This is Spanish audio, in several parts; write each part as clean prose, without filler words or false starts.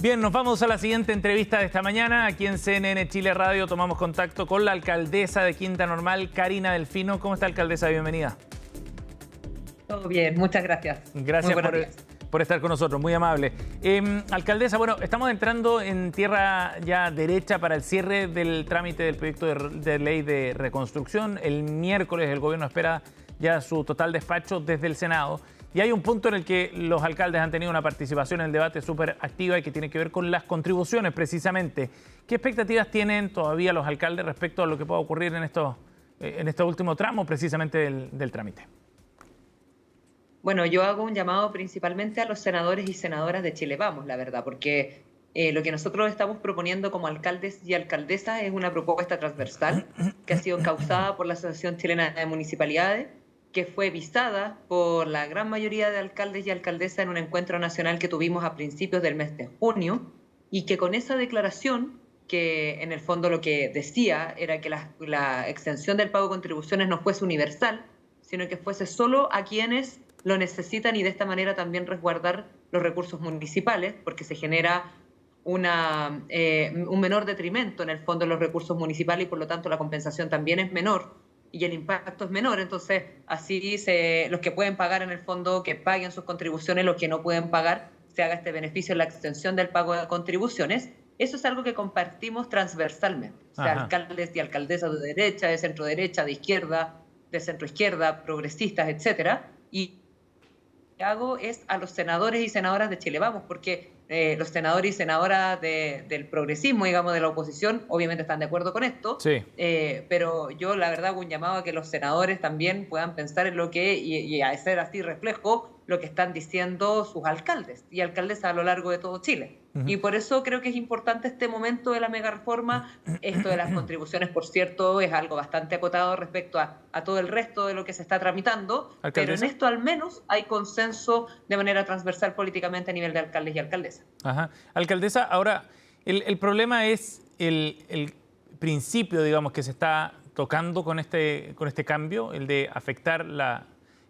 Bien, nos vamos a la siguiente entrevista de esta mañana. Aquí en CNN Chile Radio tomamos contacto con la alcaldesa de Quinta Normal, Karina Delfino. ¿Cómo está, alcaldesa? Bienvenida. Todo bien, muchas gracias. Gracias por estar con nosotros, muy amable. Alcaldesa, bueno, estamos entrando en tierra ya derecha para el cierre del trámite del proyecto de ley de reconstrucción. El miércoles el gobierno espera ya su total despacho desde el Senado. Y hay un punto en el que los alcaldes han tenido una participación en el debate súper activa y que tiene que ver con las contribuciones, precisamente. ¿Qué expectativas tienen todavía los alcaldes respecto a lo que pueda ocurrir en este último tramo, precisamente del trámite? Bueno, yo hago un llamado principalmente a los senadores y senadoras de Chile Vamos, la verdad, porque lo que nosotros estamos proponiendo como alcaldes y alcaldesas es una propuesta transversal que ha sido encauzada por la Asociación Chilena de Municipalidades, que fue visada por la gran mayoría de alcaldes y alcaldesas en un encuentro nacional que tuvimos a principios del mes de junio, y que con esa declaración, que en el fondo lo que decía era que la extensión del pago de contribuciones no fuese universal, sino que fuese solo a quienes lo necesitan y de esta manera también resguardar los recursos municipales, porque se genera un menor detrimento en el fondo de los recursos municipales y por lo tanto la compensación también es menor y el impacto es menor. Entonces, así los que pueden pagar en el fondo, que paguen sus contribuciones, los que no pueden pagar, se haga este beneficio en la extensión del pago de contribuciones. Eso es algo que compartimos transversalmente. O sea, alcaldes y alcaldesas de derecha, de centro derecha, de izquierda, de centro izquierda, progresistas, etcétera. Y lo que hago es a los senadores y senadoras de Chile Vamos, porque los senadores y senadoras del progresismo, digamos, de la oposición, obviamente están de acuerdo con esto, sí. Pero yo la verdad hago un llamado a que los senadores también puedan pensar en lo que, y hacer así reflejo, lo que están diciendo sus alcaldes y alcaldesas a lo largo de todo Chile. Y por eso creo que es importante este momento de la mega reforma. Esto de las contribuciones, por cierto, es algo bastante acotado respecto a todo el resto de lo que se está tramitando, ¿alcaldesa? Pero en esto al menos hay consenso de manera transversal políticamente a nivel de alcaldes y alcaldesas. Ajá. Alcaldesa, ahora, el problema es el principio, digamos, que se está tocando con este cambio, el de afectar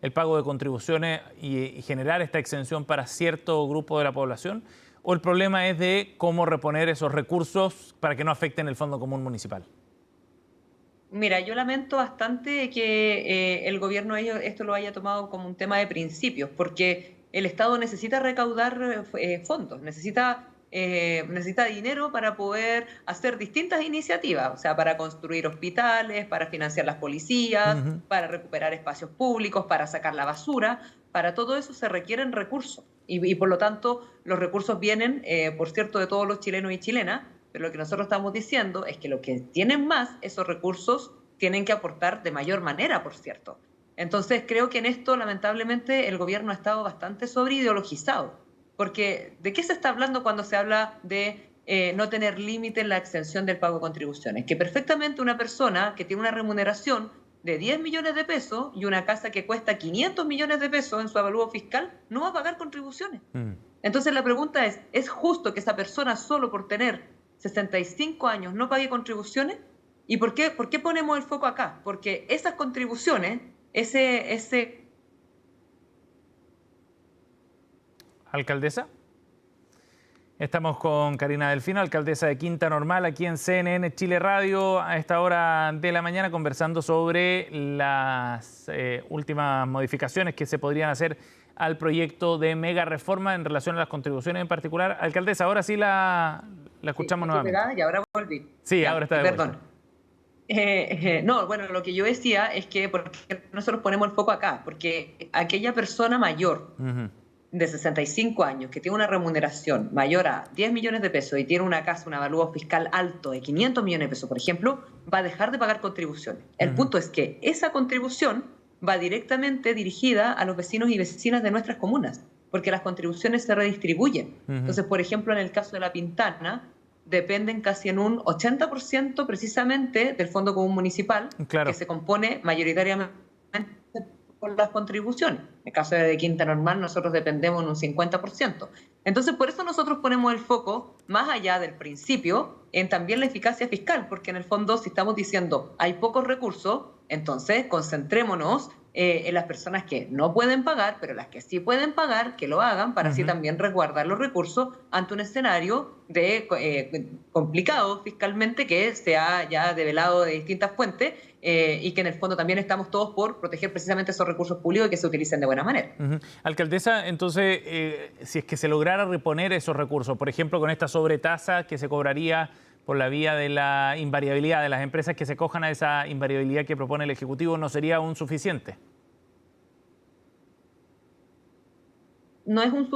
el pago de contribuciones y generar esta exención para cierto grupo de la población, o el problema es de cómo reponer esos recursos para que no afecten el Fondo Común Municipal. Mira, yo lamento bastante que el gobierno esto lo haya tomado como un tema de principios, porque el Estado necesita recaudar fondos, necesita dinero para poder hacer distintas iniciativas, o sea, para construir hospitales, para financiar las policías, para recuperar espacios públicos, para sacar la basura. Para todo eso se requieren recursos y por lo tanto los recursos vienen, por cierto, de todos los chilenos y chilenas, pero lo que nosotros estamos diciendo es que los que tienen más, esos recursos tienen que aportar de mayor manera, por cierto. Entonces creo que en esto lamentablemente el gobierno ha estado bastante sobreideologizado. Porque, ¿de qué se está hablando cuando se habla de no tener límite en la exención del pago de contribuciones? Que perfectamente una persona que tiene una remuneración de 10 millones de pesos y una casa que cuesta 500 millones de pesos en su avalúo fiscal no va a pagar contribuciones. Entonces la pregunta ¿es justo que esa persona solo por tener 65 años no pague contribuciones? ¿Y por qué ponemos el foco acá? Porque esas contribuciones, Alcaldesa. Estamos con Karina Delfino, alcaldesa de Quinta Normal, aquí en CNN Chile Radio, a esta hora de la mañana, conversando sobre las últimas modificaciones que se podrían hacer al proyecto de mega reforma en relación a las contribuciones en particular. Alcaldesa, ahora sí la escuchamos nuevamente. Y ahora volví. Sí, ahora está de vuelta. Perdón. No, bueno, lo que yo decía es que porque nosotros ponemos el foco acá, porque aquella persona mayor de 65 años que tiene una remuneración mayor a 10 millones de pesos y tiene una casa, un avalúo fiscal alto de 500 millones de pesos, por ejemplo, va a dejar de pagar contribuciones. El punto es que esa contribución va directamente dirigida a los vecinos y vecinas de nuestras comunas, porque las contribuciones se redistribuyen. Entonces, por ejemplo, en el caso de La Pintana, dependen casi en un 80% precisamente del Fondo Común Municipal, que se compone mayoritariamente por las contribuciones. En el caso de Quinta Normal, nosotros dependemos en un 50%. Entonces, por eso nosotros ponemos el foco, más allá del principio, en también la eficacia fiscal, porque en el fondo, si estamos diciendo hay pocos recursos, entonces concentrémonos en las personas que no pueden pagar, pero las que sí pueden pagar, que lo hagan, para así también resguardar los recursos ante un escenario complicado fiscalmente que se ha ya develado de distintas fuentes y que en el fondo también estamos todos por proteger precisamente esos recursos públicos y que se utilicen de buena manera. Alcaldesa, entonces, si es que se lograra reponer esos recursos, por ejemplo, con esta sobretasa que se cobraría por la vía de la invariabilidad de las empresas que se cojan a esa invariabilidad que propone el Ejecutivo, ¿no sería aún suficiente? No es un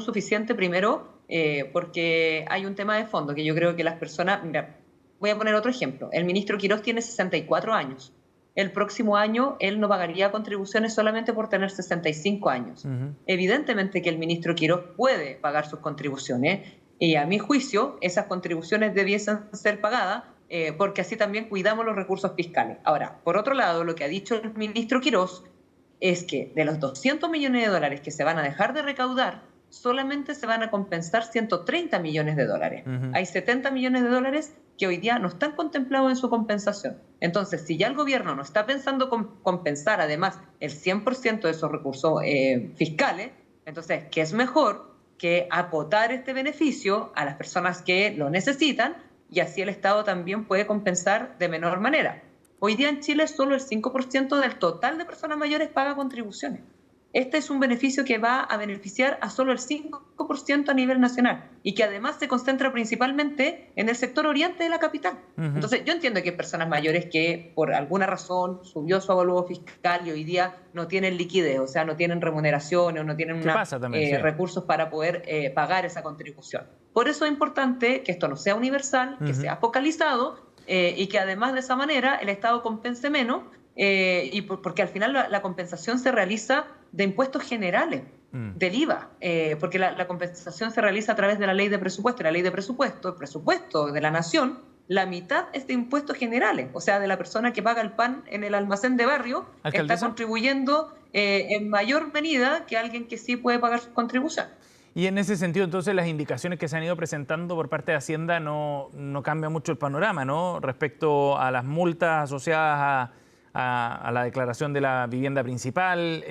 suficiente primero porque hay un tema de fondo que yo creo que las personas... Mira, voy a poner otro ejemplo. El ministro Quirós tiene 64 años. El próximo año él no pagaría contribuciones solamente por tener 65 años. Evidentemente que el ministro Quirós puede pagar sus contribuciones y a mi juicio esas contribuciones debiesen ser pagadas porque así también cuidamos los recursos fiscales. Ahora, por otro lado, lo que ha dicho el ministro Quirós es que de los 200 millones de dólares que se van a dejar de recaudar, solamente se van a compensar 130 millones de dólares. Hay 70 millones de dólares que hoy día no están contemplados en su compensación. Entonces, si ya el gobierno no está pensando compensar además el 100% de esos recursos fiscales, entonces, ¿qué es mejor que acotar este beneficio a las personas que lo necesitan y así el Estado también puede compensar de menor manera? Hoy día en Chile solo el 5% del total de personas mayores paga contribuciones. Este es un beneficio que va a beneficiar a solo el 5% a nivel nacional y que además se concentra principalmente en el sector oriente de la capital. Entonces, yo entiendo que hay personas mayores que por alguna razón subió su avalúo fiscal y hoy día no tienen liquidez, o sea, no tienen remuneraciones o no tienen recursos para poder pagar esa contribución. Por eso es importante que esto no sea universal, que sea focalizado y que además de esa manera el Estado compense menos porque al final la compensación se realiza de impuestos generales, del IVA, porque la compensación se realiza a través de la ley de presupuesto. La ley de presupuesto, el presupuesto de la nación, la mitad es de impuestos generales, o sea, de la persona que paga el pan en el almacén de barrio, ¿Alcaldesa? Está contribuyendo en mayor medida que alguien que sí puede pagar sus contribuciones. Y en ese sentido, entonces, las indicaciones que se han ido presentando por parte de Hacienda no cambian mucho el panorama, ¿no? Respecto a las multas asociadas a la declaración de la vivienda principal,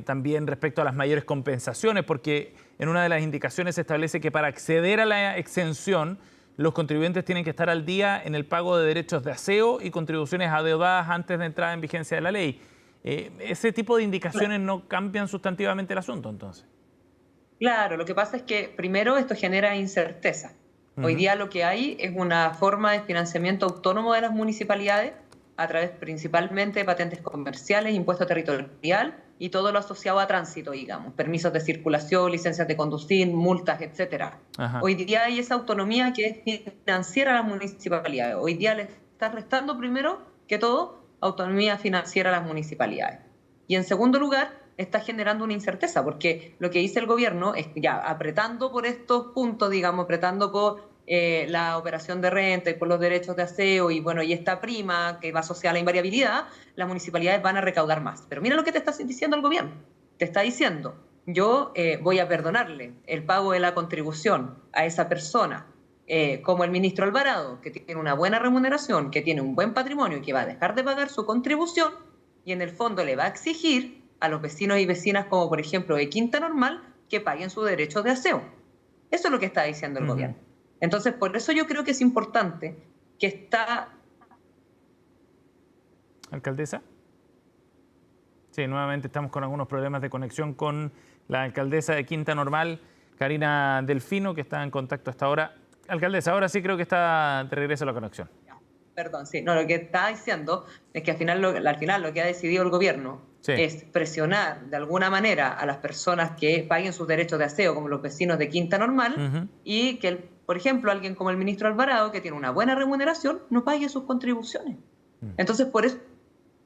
también respecto a las mayores compensaciones, porque en una de las indicaciones se establece que para acceder a la exención, los contribuyentes tienen que estar al día en el pago de derechos de aseo y contribuciones adeudadas antes de entrada en vigencia de la ley. ¿Ese tipo de indicaciones no cambian sustantivamente el asunto, entonces? Claro, lo que pasa es que primero esto genera incerteza. Hoy día lo que hay es una forma de financiamiento autónomo de las municipalidades a través principalmente de patentes comerciales, impuesto territorial y todo lo asociado a tránsito, digamos, permisos de circulación, licencias de conducir, multas, etcétera. Hoy día hay esa autonomía que es financiera a las municipalidades. Hoy día le está restando primero que todo autonomía financiera a las municipalidades. Y en segundo lugar, está generando una incerteza, porque lo que dice el gobierno es que ya apretando por estos puntos, digamos, apretando por la operación de renta y por los derechos de aseo y bueno, y esta prima que va asociada a la invariabilidad, las municipalidades van a recaudar más. Pero mira lo que te está diciendo el gobierno. Te está diciendo, yo voy a perdonarle el pago de la contribución a esa persona, como el ministro Alvarado, que tiene una buena remuneración, que tiene un buen patrimonio y que va a dejar de pagar su contribución y en el fondo le va a exigir a los vecinos y vecinas, como por ejemplo de Quinta Normal, que paguen sus derechos de aseo. Eso es lo que está diciendo el gobierno. Entonces, por eso yo creo que es importante que está... ¿Alcaldesa? Sí, nuevamente estamos con algunos problemas de conexión con la alcaldesa de Quinta Normal, Karina Delfino, que está en contacto hasta ahora. Alcaldesa, ahora sí creo que está de regreso a la conexión. Perdón, sí. No, lo que está diciendo es que al final lo que ha decidido el gobierno es presionar de alguna manera a las personas que paguen sus derechos de aseo, como los vecinos de Quinta Normal, y que, por ejemplo, alguien como el ministro Alvarado, que tiene una buena remuneración, no pague sus contribuciones. Entonces, por eso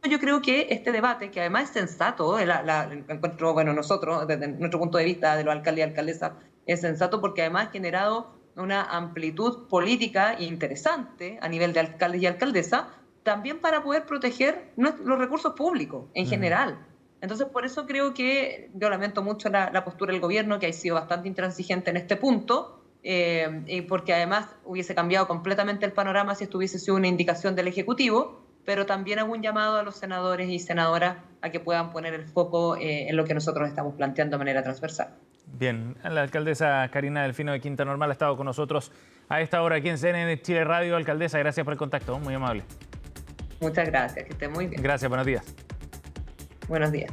yo creo que este debate, que además es sensato, encuentro, bueno, nosotros, desde nuestro punto de vista de los alcaldes y alcaldesas, es sensato porque además ha generado una amplitud política interesante a nivel de alcaldes y alcaldesas, también para poder proteger los recursos públicos en general. Entonces, por eso creo que yo lamento mucho la postura del gobierno, que ha sido bastante intransigente en este punto, y porque además hubiese cambiado completamente el panorama si esto hubiese sido una indicación del Ejecutivo, pero también hago un llamado a los senadores y senadoras a que puedan poner el foco en lo que nosotros estamos planteando de manera transversal. Bien, la alcaldesa Karina Delfino de Quinta Normal ha estado con nosotros a esta hora aquí en CNN Chile Radio. Alcaldesa, gracias por el contacto, muy amable. Muchas gracias, que esté muy bien. Gracias, buenos días. Buenos días.